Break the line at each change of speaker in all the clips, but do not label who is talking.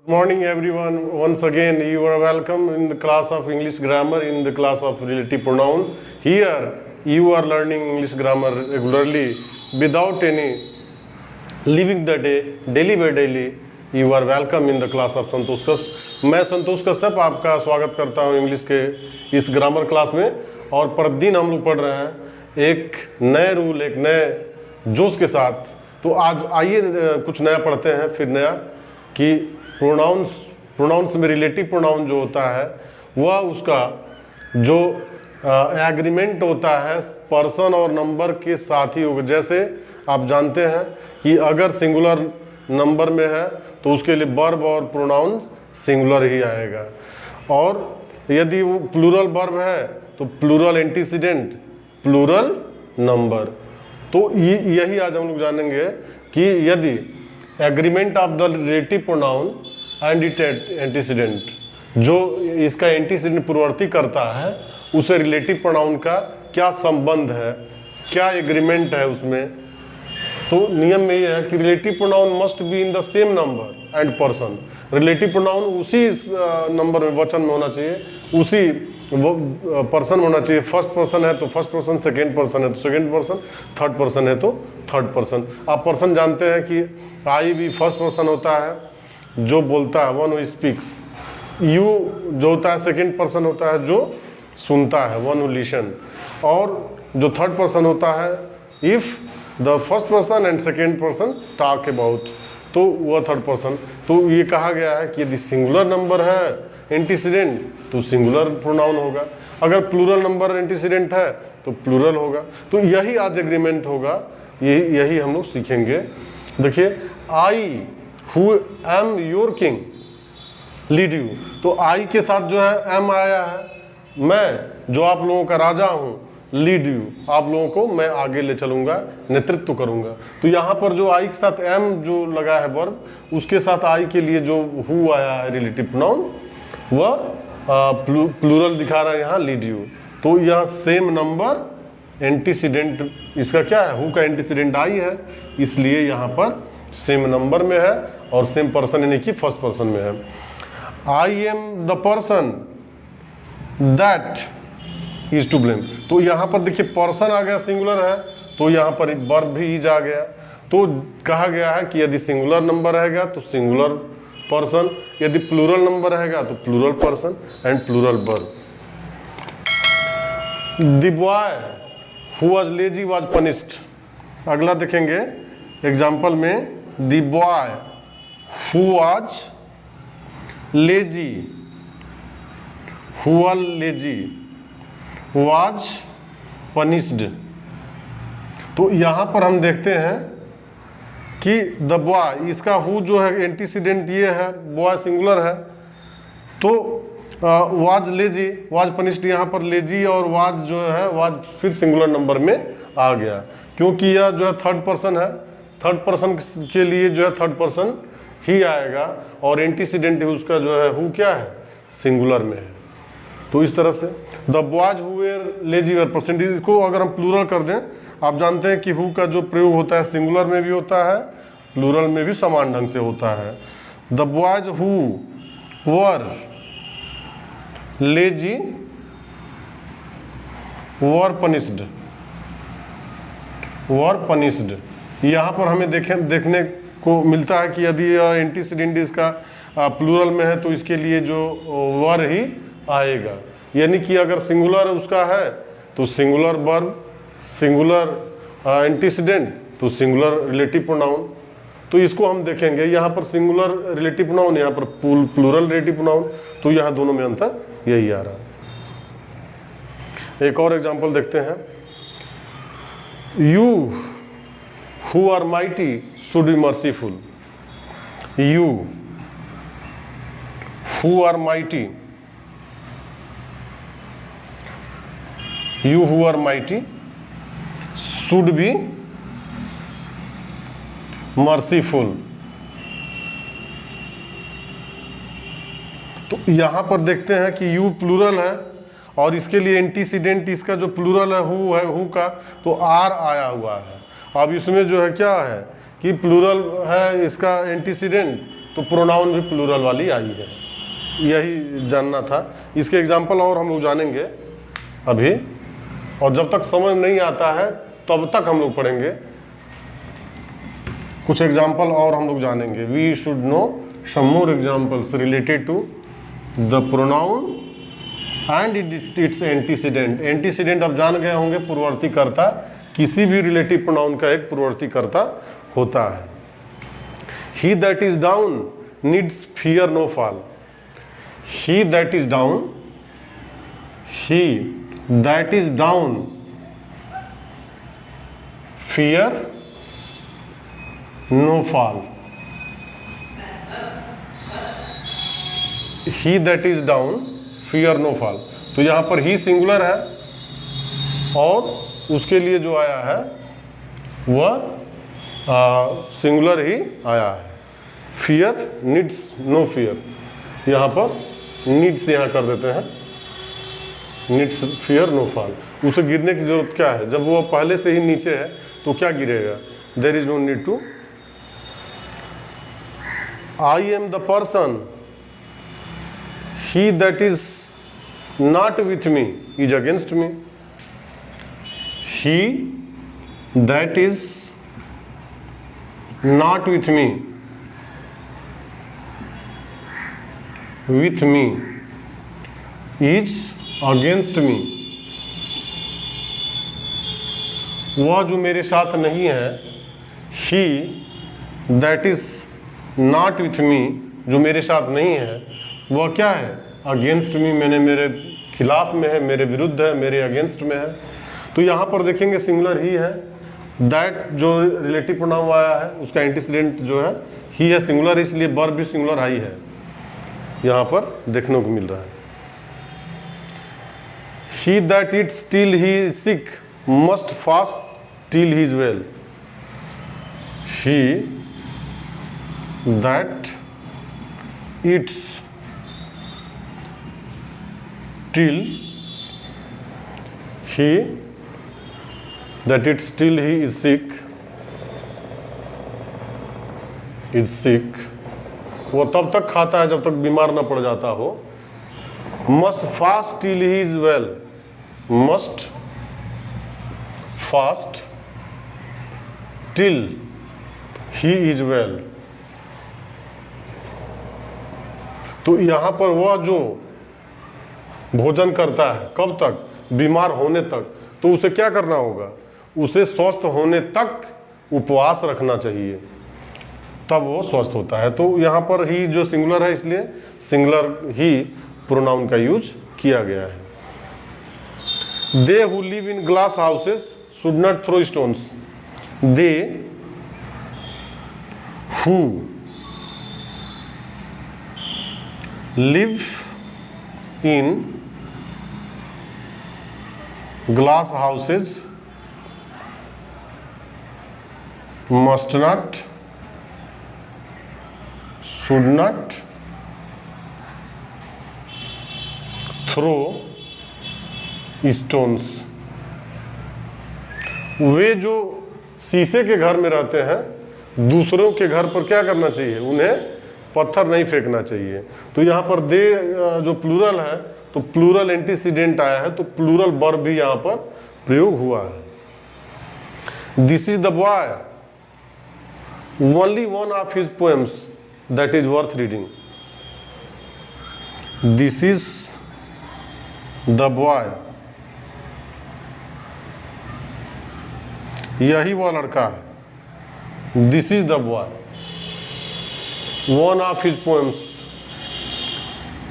Morning everyone, once again you are welcome in the class of English grammar, in the class of relative pronoun. Here you are learning English grammar regularly without any living the day, daily by daily. You are welcome in the class of संतोष कश्यप. मैं संतोष कश्यप आपका स्वागत करता हूँ English के इस grammar class में। और प्रतिदिन हम लोग पढ़ रहे हैं एक नए रूल, एक नए जोश के साथ। तो आज आइए कुछ नया पढ़ते हैं। फिर नया कि प्रोनाउंस में रिलेटिव प्रोनाउन जो होता है वह उसका जो एग्रीमेंट होता है पर्सन और नंबर के साथ ही होगा। जैसे आप जानते हैं कि अगर सिंगुलर नंबर में है तो उसके लिए वर्ब और प्रोनाउंस सिंगुलर ही आएगा, और यदि वो प्लूरल वर्ब है तो प्लूरल एंटीसीडेंट प्लूरल नंबर। तो यही आज हम लोग जानेंगे कि यदि agreement of the relative pronoun and it antecedent, जो इसका एंटीसीडेंट पूर्ववर्ती करता है उसे रिलेटिव प्रोनाउन का क्या संबंध है, क्या एग्रीमेंट है उसमें। तो नियम में यह है कि relative pronoun must be in the same number and person. Relative pronoun उसी नंबर में, वचन में होना चाहिए, उसी पर्सन होना चाहिए। फर्स्ट पर्सन है तो फर्स्ट पर्सन, सेकेंड पर्सन है तो सेकेंड पर्सन, थर्ड पर्सन है तो थर्ड पर्सन। आप पर्सन जानते हैं कि आई भी फर्स्ट पर्सन होता है जो बोलता है, वन हु स्पीक्स। यू जो होता है सेकेंड पर्सन होता है जो सुनता है, वन हु लिसन। और जो थर्ड पर्सन होता है if the first person and second person talk about, तो वह थर्ड पर्सन। तो ये कहा गया है कि यदि सिंगुलर नंबर है एंटीसीडेंट तो सिंगुलर प्रोनाउन होगा, अगर प्लूरल नंबर एंटीसीडेंट है तो प्लूरल होगा। तो यही आज एग्रीमेंट होगा, यही हम लोग सीखेंगे। देखिए, I who am your king lead you, तो आई के साथ जो है एम आया है, मैं जो आप लोगों का राजा हूँ, लीड यू आप लोगों को मैं आगे ले चलूंगा, नेतृत्व करूंगा। तो यहाँ पर जो आई के साथ एम जो लगा है वर्ब, उसके साथ आई के लिए जो हु आया है रिलेटिव प्रोनाउन, वह प्लूरल दिखा रहा है यहाँ, लीड यू। तो यह सेम नंबर एंटीसीडेंट इसका क्या है, हु का एंटीसीडेंट आई है, इसलिए यहाँ पर सेम नंबर में है और सेम पर्सन यानी कि फर्स्ट पर्सन में है। I am the person that is to blame, तो यहाँ पर देखिए पर्सन आ गया, सिंगुलर है, तो यहाँ पर वर्ब भी इज आ गया। तो कहा गया है कि यदि सिंगुलर नंबर रहेगा तो सिंगुलर पर्सन, यदि प्लूरल नंबर रहेगा तो plural person and plural verb. The boy who was lazy was punished. अगला देखेंगे एग्जाम्पल में, the boy who was lazy, who was lazy was punished. तो यहाँ पर हम देखते हैं कि द बॉय, इसका हु जो है एंटीसीडेंट ये है, बॉय सिंगुलर है, तो वाज लेजी वाज पनिश्ड, यहाँ पर लेजी और वाज जो है वाज फिर सिंगुलर नंबर में आ गया, क्योंकि यह जो है थर्ड पर्सन है, थर्ड पर्सन के लिए जो है थर्ड पर्सन ही आएगा, और एंटीसीडेंट उसका जो है हु क्या है, सिंगुलर में है। तो इस तरह से the boys who were lazy were percentage को अगर हम प्लूरल कर दें, आप जानते हैं कि हु का जो प्रयोग होता है सिंगुलर में भी होता है, प्लूरल में भी समान ढंग से होता है। The boys who were lazy were punished, were punished. यहाँ पर हमें देखने को मिलता है कि यदि एंटीसीडेंट इसका प्लूरल में है तो इसके लिए जो वर ही आएगा, यानी कि अगर सिंगुलर उसका है तो सिंगुलर वर्ब, सिंगुलर एंटीसीडेंट तो सिंगुलर रिलेटिव प्रोनाउन। तो इसको हम देखेंगे, यहाँ पर सिंगुलर रिलेटिव प्रोनाउन, यहाँ पर प्लूरल रिलेटिव प्रोनाउन, तो यहाँ दोनों में अंतर यही आ रहा है। एक और एग्जांपल देखते हैं, you who are mighty should be merciful. You who are mighty, you who are mighty should be merciful। तो यहां पर देखते हैं कि you प्लूरल है और इसके लिए एंटीसीडेंट इसका जो प्लूरल है हु का, तो आर आया हुआ है। अब इसमें जो है क्या है कि प्लूरल है, इसका एंटीसीडेंट तो प्रोनाउन भी प्लूरल वाली आई है। यही जानना था। इसके एग्जाम्पल और हम लोग जानेंगे अभी, और जब तक समझ नहीं आता है तब तक हम लोग पढ़ेंगे। कुछ एग्जाम्पल और हम लोग जानेंगे। We should know some more examples related to the pronoun and its antecedent. Antecedent अब जान गए होंगे, पूर्ववर्ती कर्ता। किसी भी रिलेटिव प्रोनाउन का एक पूर्ववर्ती कर्ता होता है। He that is down needs fear no fall. He that is down, he that is down fear no fall. He that is down fear no fall. तो यहां पर ही सिंगुलर है और उसके लिए जो आया है वह सिंगुलर ही आया है। फियर नीड्स नो फियर, यहां पर नीड्स यहां कर देते हैं, नीड्स फियर नो फॉल। उसे गिरने की जरूरत क्या है? जब वो पहले से ही नीचे है तो क्या गिरेगा? There is no need to. I am the person, he that is not with me is against me. He that is not with me is against me. वह जो मेरे साथ नहीं है, he that is not with me, जो मेरे साथ नहीं है, वह क्या है? अगेंस्ट मी, मैंने मेरे खिलाफ में है, मेरे विरुद्ध है, मेरे अगेंस्ट में है। तो यहाँ पर देखेंगे सिंगुलर ही है। दैट जो रिलेटिव प्रोनाउन आया है उसका एंटीसीडेंट जो है ही है, सिंगुलर, इसलिए वर्ब भी सिंगुलर आई है, यहाँ पर देखने को मिल रहा है। He that its till he is sick must fast till he is well. He that its till he that it's till he is sick वो तब तक खाता है जब तक बीमार ना पड़ जाता हो। must fast till he is well, must fast till he is well। तो यहां पर वह जो भोजन करता है कब तक? बीमार होने तक। तो उसे क्या करना होगा? उसे स्वस्थ होने तक उपवास रखना चाहिए, तब वो स्वस्थ होता है। तो यहाँ पर ही जो सिंगुलर है इसलिए सिंगुलर ही प्रोनाउन का यूज किया गया है। They who live in glass houses should not throw stones. They who live in glass houses must not, should not throw stones। वे जो शीशे के घर में रहते हैं दूसरों के घर पर क्या करना चाहिए? उन्हें पत्थर नहीं फेंकना चाहिए। तो यहाँ पर दे जो प्लूरल है तो प्लूरल एंटीसीडेंट आया है, तो प्लूरल वर्ब भी यहाँ पर प्रयोग हुआ है। This is the boy, only one of his poems that is worth reading. This is the boy, यही वह लड़का है। This is the boy, one of his poems,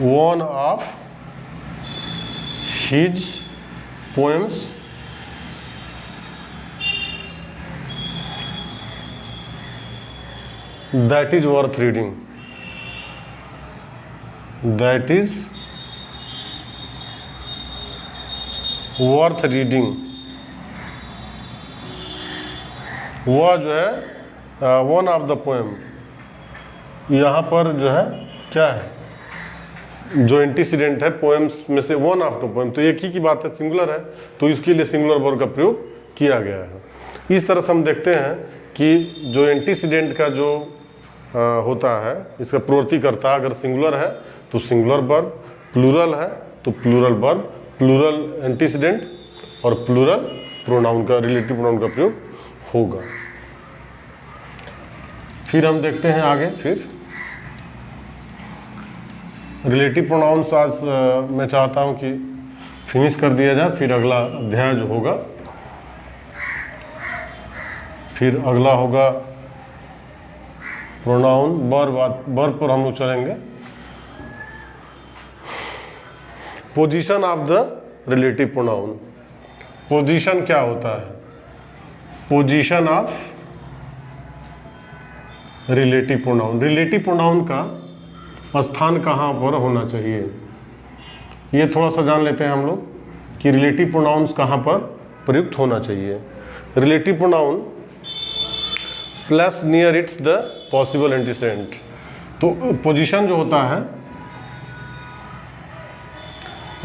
one of his poems that is worth reading, that is worth reading। वह जो है one of the poem, यहाँ पर जो है क्या है? जो एंटीसीडेंट है पोएम्स में से वन ऑफ द पोएम, तो एक ही की बात है, सिंगुलर है, तो इसके लिए सिंगुलर वर्ब का प्रयोग किया गया है। इस तरह से हम देखते हैं कि जो एंटीसीडेंट का जो होता है, इसका प्रवृत्ति करता है। अगर सिंगुलर है तो सिंगुलर वर्ब, प्लूरल है तो प्लूरल वर्ब, प्लूरल एंटीसीडेंट और प्लूरल प्रोनाउन का, रिलेटिव प्रोनाउन का प्रयोग होगा। फिर हम देखते हैं आगे। फिर रिलेटिव प्रोनाउंस आज मैं चाहता हूं कि फिनिश कर दिया जाए, फिर अगला अध्याय जो होगा, फिर अगला होगा प्रोनाउन। वर्ब पर हम लोग चलेंगे। Position of the relative pronoun. Position क्या होता है? Position of relative pronoun. Relative pronoun का स्थान कहाँ पर होना चाहिए, ये थोड़ा सा जान लेते हैं हम लोग कि रिलेटिव प्रोनाउंस कहाँ पर प्रयुक्त होना चाहिए। Relative pronoun plus near its the possible antecedent. तो पोजीशन जो होता है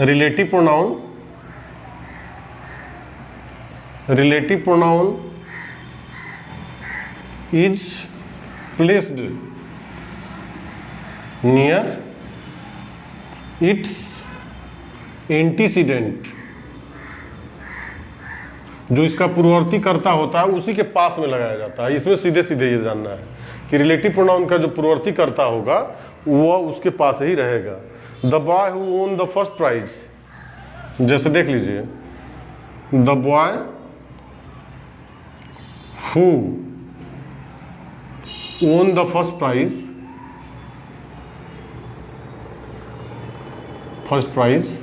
relative pronoun, relative pronoun is placed near its antecedent. जो इसका पूर्ववर्ती कर्ता होता है उसी के पास में लगाया जाता है। इसमें सीधे सीधे ये जानना है कि रिलेटिव प्रोनाउन का जो पूर्ववर्ती कर्ता होगा वह उसके पास ही रहेगा। The boy who won the first prize, जैसे देख लीजिए, the boy who won the first prize, first prize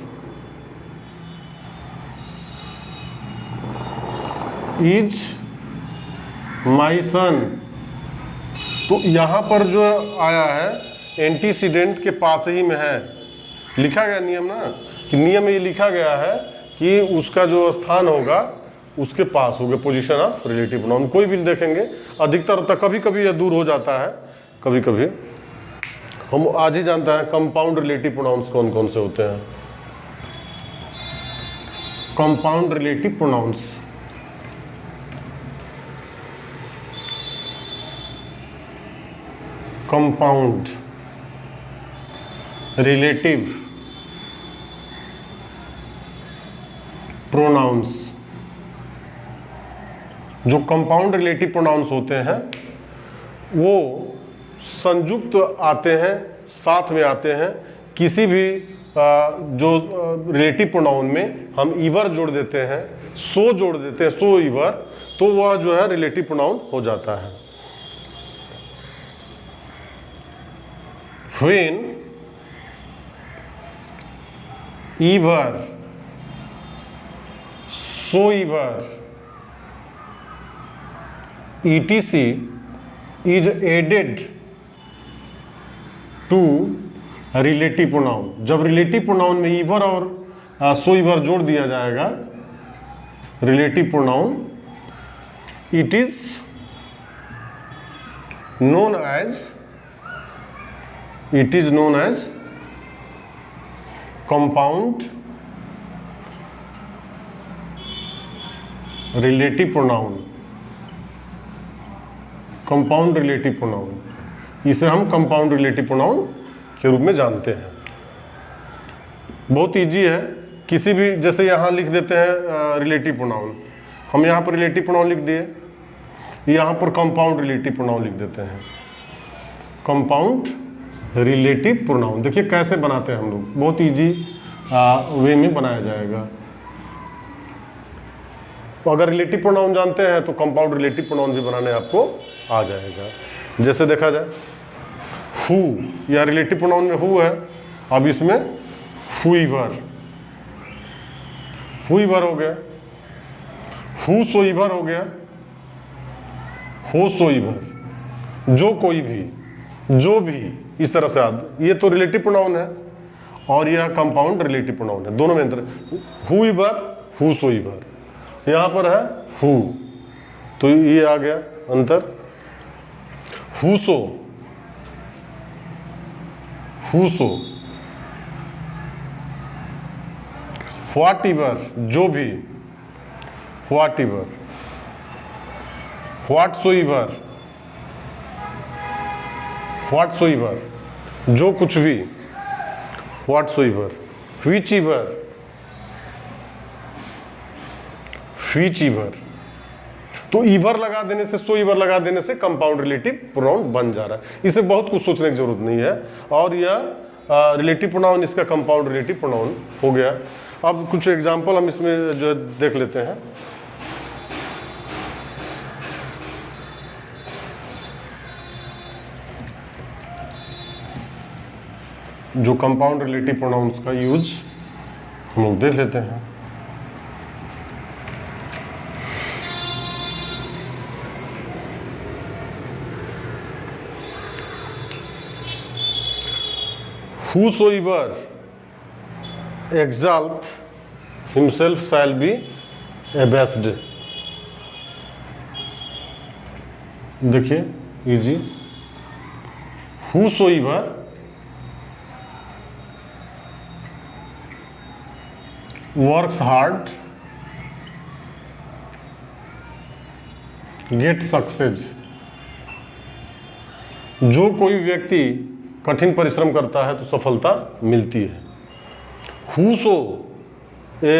is my son. तो यहां पर जो आया है एंटीसीडेंट के पास ही में है, लिखा गया नियम ना, कि नियम में ये लिखा गया है कि उसका जो स्थान होगा उसके पास होगा। पोजीशन ऑफ रिलेटिव प्रोनाउन कोई भी देखेंगे अधिकतर होता, कभी कभी यह दूर हो जाता है, कभी कभी। हम आज ही जानते हैं कंपाउंड रिलेटिव प्रोनाउंस कौन कौन से होते हैं। Compound relative pronouns, compound relative pronouns. जो कंपाउंड रिलेटिव प्रोनाउंस होते हैं वो संयुक्त आते हैं, साथ में आते हैं। किसी भी जो रिलेटिव प्रोनाउन में हम ईवर जोड़ देते हैं, सो जोड़ देते हैं, सो ईवर, तो वह जो है रिलेटिव प्रोनाउन हो जाता है। When either, so either, etc is added to relative pronoun। जब रिलेटिव प्रोनाउन में ईवर और सो ईवर जोड़ दिया जाएगा relative pronoun, it is known as, it is known as compound relative pronoun। compound relative pronoun, इसे हम compound relative pronoun के रूप में जानते हैं। बहुत इजी है, किसी भी, जैसे यहाँ लिख देते हैं रिलेटिव प्रोनाउन, हम यहाँ पर रिलेटिव प्रोनाउन लिख दिए, यहाँ पर कंपाउंड रिलेटिव प्रोनाउन लिख देते हैं। कंपाउंड रिलेटिव प्रोनाउन देखिए कैसे बनाते हैं हम लोग, बहुत इजी वे में बनाया जाएगा। तो अगर रिलेटिव प्रोनाउन जानते हैं तो कंपाउंड रिलेटिव प्रोनाउन भी बनाने आपको आ जाएगा। जैसे देखा जाए हु, या रिलेटिव प्रोनाउन में हु है, अब इसमें हुईवर, हुईवर हो गया, हु सोईवर हो गया, हो सोईवर, जो कोई भी, जो भी, इस तरह से ये तो रिलेटिव प्रोनाउन है और यह कंपाउंड रिलेटिव प्रोनाउन है, दोनों में अंतर। हुईवर, हु सोईवर, यहाँ पर है हु, तो ये आ गया अंतर। हुसो, हुसो, व्हाट एवर, जो भी, whatever, whatsoever, whatsoever, जो कुछ भी, व्हाटसोइवर, व्हिचएवर, व्हिचएवर। तो ईवर लगा देने से, सोइवर लगा देने से कंपाउंड रिलेटिव प्रोनाउन बन जा रहा है। इसे बहुत कुछ सोचने की जरूरत नहीं है। और यह रिलेटिव प्रोनाउन इसका कंपाउंड रिलेटिव प्रोनाउन हो गया। अब कुछ एग्जांपल हम इसमें जो देख लेते हैं। जो कंपाउंड रिलेटिव प्रोनाउंस का यूज हम लोग देख लेते हैं। Whosoever exalt himself shall be abased। देखिए easy, whosoever works hard get success। जो कोई व्यक्ति कठिन परिश्रम करता है तो सफलता मिलती है। Whoso a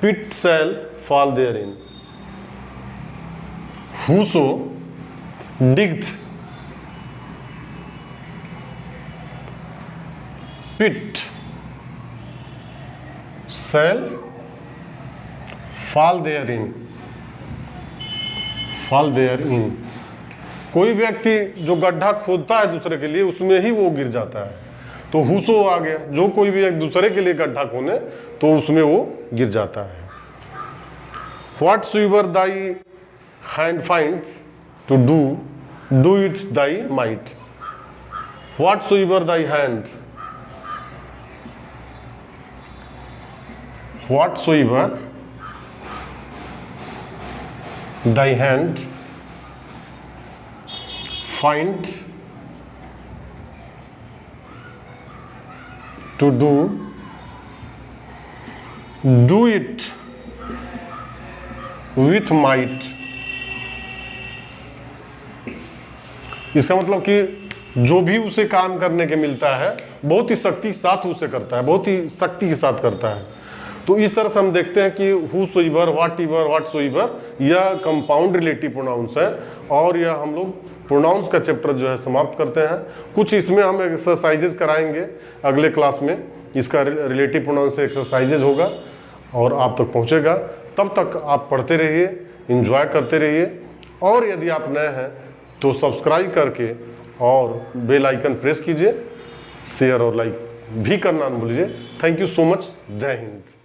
pit shall fall therein। Whoso digged pit shall fall therein। fall therein। कोई व्यक्ति जो गड्ढा खोदता है दूसरे के लिए, उसमें ही वो गिर जाता है। तो हुसो आ गया, जो कोई भी एक दूसरे के लिए गड्ढा खोने तो उसमें वो गिर जाता है। Whatsoever thy hand finds to do, do it thy might. Whatsoever thy hand, whatsoever thy hand find to do, do it with might। इसका मतलब कि जो भी उसे काम करने के मिलता है बहुत ही शक्ति के साथ उसे करता है, बहुत ही शक्ति के साथ करता है। तो इस तरह से हम देखते हैं कि whosoever, whatever, whatsoever यह कंपाउंड रिलेटिव प्रोनाउंस है। और यह हम लोग प्रोनाउंस का चैप्टर जो है समाप्त करते हैं। कुछ इसमें हम एक्सरसाइजेज कराएंगे अगले क्लास में। इसका रिलेटिव प्रोनाउंस एक्सरसाइजेज होगा और आप तक पहुंचेगा। तब तक आप पढ़ते रहिए, एंजॉय करते रहिए। और यदि आप नए हैं तो सब्सक्राइब करके और बेल आइकन प्रेस कीजिए। शेयर और लाइक भी करना न भूलिए। Thank you so much. जय हिंद।